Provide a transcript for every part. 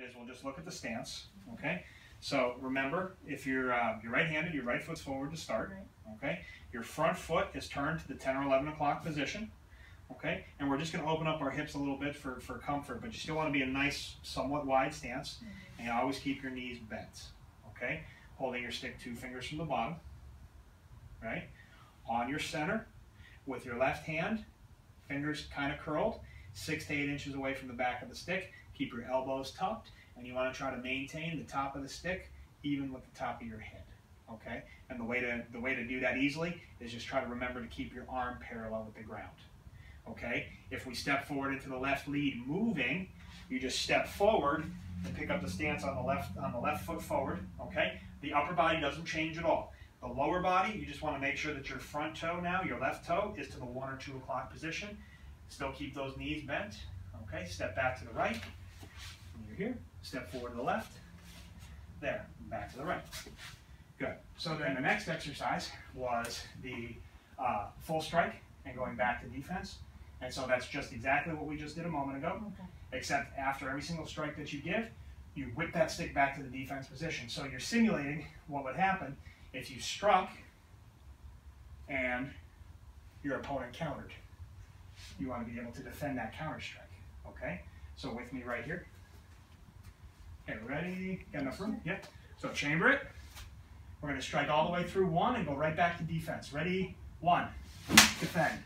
is we'll just look at the stance, okay? So remember, if you're right-handed, your right foot's forward to start, okay? Your front foot is turned to the 10 or 11 o'clock position, okay? And we're just going to open up our hips a little bit for comfort, but you still want to be a nice, somewhat wide stance, and always keep your knees bent, okay? Holding your stick 2 fingers from the bottom, right? On your center, with your left hand, fingers kind of curled, 6 to 8 inches away from the back of the stick. Keep your elbows tucked, and you want to try to maintain the top of the stick even with the top of your head, okay? And the way to do that easily is just try to remember to keep your arm parallel with the ground, okay? If we step forward into the left lead moving, you just step forward and pick up the stance on the left foot forward, okay? The upper body doesn't change at all. The lower body, you just want to make sure that your front toe now, your left toe, is to the 1 or 2 o'clock position. Still keep those knees bent, okay? Step back to the right. You're here, step forward to the left, there, back to the right. Good. So then the next exercise was the full strike and going back to defense. And so that's just exactly what we just did a moment ago, except after every single strike that you give, you whip that stick back to the defense position. So you're simulating what would happen if you struck and your opponent countered. You want to be able to defend that counter strike, okay? So with me right here. Okay, ready? Got enough room? Yep. So chamber it. We're going to strike all the way through 1 and go right back to defense. Ready? 1. Defend.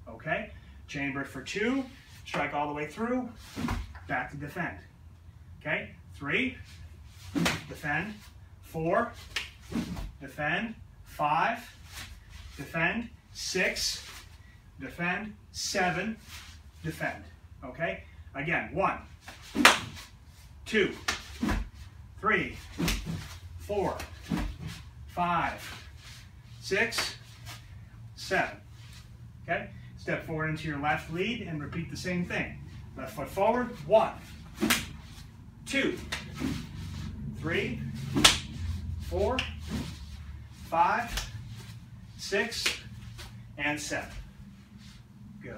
Okay? Chamber it for 2. Strike all the way through. Back to defend. Okay? 3. Defend. 4. Defend. 5. Defend. 6. Defend. 7. Defend. Okay? Again. 1. 2. 3, 4, 5, 6, 7. Okay? Step forward into your left lead and repeat the same thing. Left foot forward. 1, 2, 3, 4, 5, 6, and 7. Good.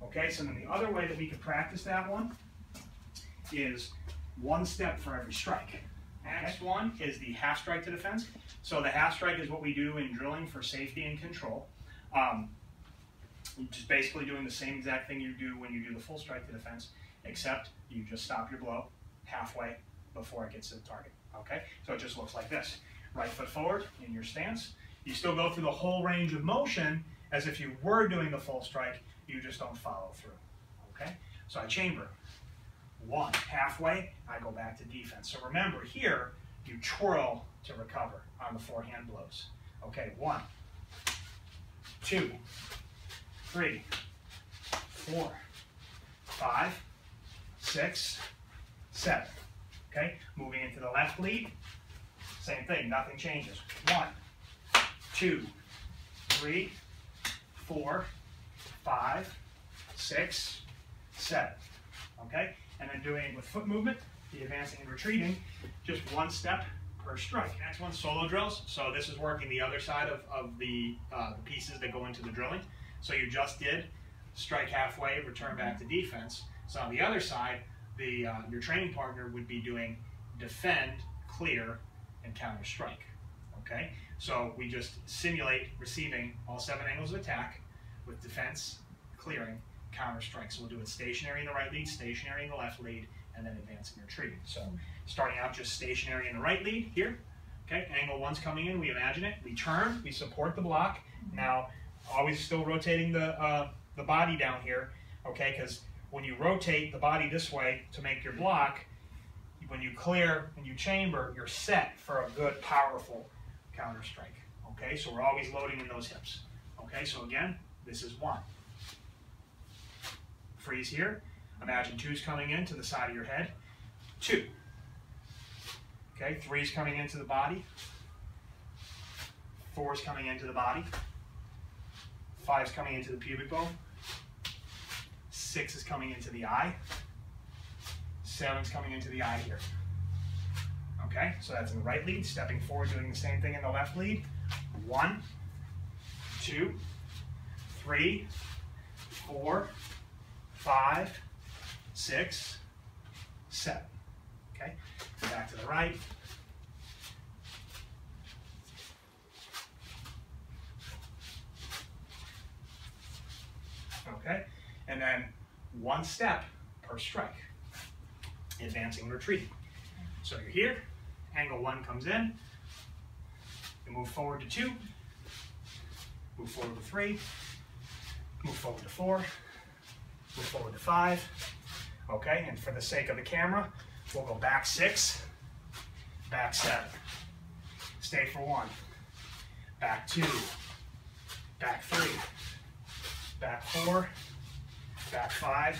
Okay, so then the other way that we could practice that one is 1 step for every strike. Next one is the half strike to defense. So the half strike is what we do in drilling for safety and control. Just basically doing the same exact thing you do when you do the full strike to defense, except you just stop your blow halfway before it gets to the target. Okay? So it just looks like this. Right foot forward in your stance. You still go through the whole range of motion as if you were doing the full strike, you just don't follow through. Okay? So I chamber. 1, halfway, I go back to defense. So remember here, you twirl to recover on the forehand blows. Okay, 1, 2, 3, 4, 5, 6, 7. Okay, moving into the left lead, same thing, nothing changes. 1, 2, 3, 4, 5, 6, 7. Okay? And then doing it with foot movement, the advancing and retreating, just 1 step per strike. Next one, solo drills. So this is working the other side of the pieces that go into the drilling. So you just did strike halfway, return back to defense. So on the other side, your training partner would be doing defend, clear, and counter strike. Okay? So we just simulate receiving all 7 angles of attack with defense, clearing, counter strike. So we'll do it stationary in the right lead, stationary in the left lead, and then advancing and retreating. So starting out just stationary in the right lead here. Okay, angle 1's coming in, we imagine it. We turn, we support the block. Now, always still rotating the body down here, okay, because when you rotate the body this way to make your block, when you clear and you chamber, you're set for a good, powerful counter strike. Okay, so we're always loading in those hips. Okay, so again, this is 1. Freeze here. Imagine 2's coming in to the side of your head. 2. Okay, 3's coming into the body. 4's coming into the body. 5's coming into the pubic bone. 6 is coming into the eye. 7's coming into the eye here. Okay, so that's in the right lead. Stepping forward, doing the same thing in the left lead. 1, 2, 3, 4, 5, 6, 7. Okay, back to the right. Okay, and then one step per strike, advancing and retreating. So you're here, angle 1 comes in, you move forward to 2, move forward to 3, move forward to 4, move forward to 5, okay, and for the sake of the camera, we'll go back 6, back 7, stay for 1, back 2, back 3, back 4, back 5,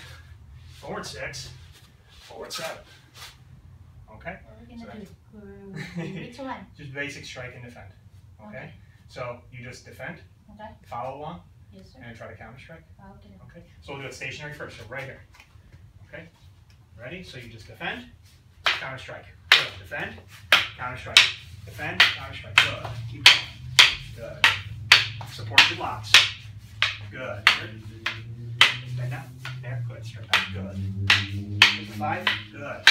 forward 6, forward 7. Okay? What are we going to do? Which one? Just basic strike and defend. Okay? So you just defend, Okay. follow along, Yes, sir. and try to counter strike. Okay. Okay? So we'll do it stationary first, so right here. Okay? Ready? So you just defend, counter strike. Good. Defend, counter strike. Defend, counter strike. Good. Keep going. Good. Support your blocks. Good. Bend down. There. Good. Straight back. Good. 5. Good.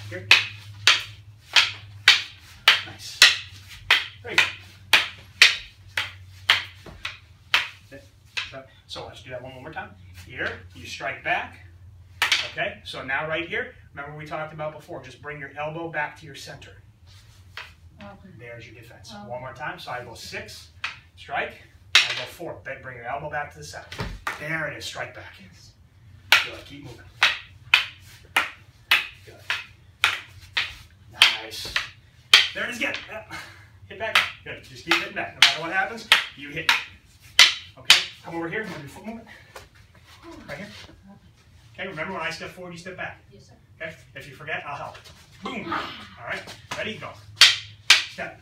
Good. Here. Nice. Very good. So let's do that one more time. Here, you strike back. Okay, so now right here, remember we talked about before, just bring your elbow back to your center. Okay. There's your defense. Okay. One more time. So I go 6, strike. I go 4. Then bring your elbow back to the center. There it is. Strike back. Good. Keep moving. Good. Nice. There it is again. Hit back. Good. Just keep hitting back. No matter what happens, you hit. Okay. Come over here. I'm going to do foot movement. Right here. Okay. Remember when I step forward, you step back. Yes, sir. Okay. If you forget, I'll help. Boom. All right. Ready? Go. Step.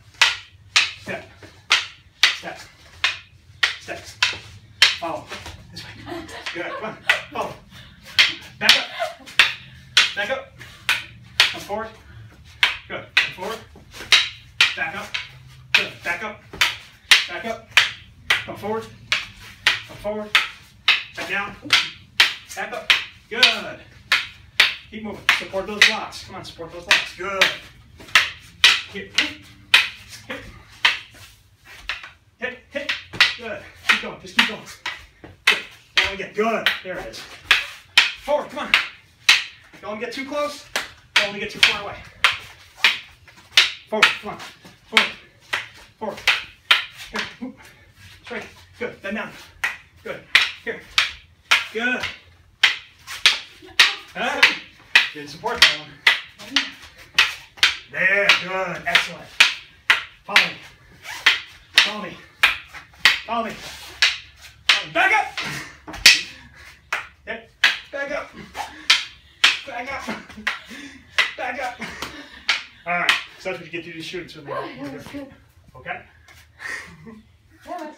Step. Step. Step. Follow. This way. Good. Come on. Follow. Back up. Back up. Come forward. Good. Come forward. Back up. Good. Back up. Back up. Come forward. Come forward. Back down. Back up. Good. Keep moving. Support those blocks. Come on, support those blocks. Good. Hit. Hit. Hit. Hit. Good. Keep going. Just keep going. Good. Now again. Good. There it is. Forward. Come on. Don't want to get too close. Don't want to get too far away. Forward. Come on. Forward. Forward. Here. Straight. Good. Then down. Good. Here. Good. Didn't support that one. There. Good. Excellent. Follow me. Follow me. Follow me. Follow me. Back up. Yep. Back up. Back up. Back up. All right. So that's what you get to do to students when they're okay? That was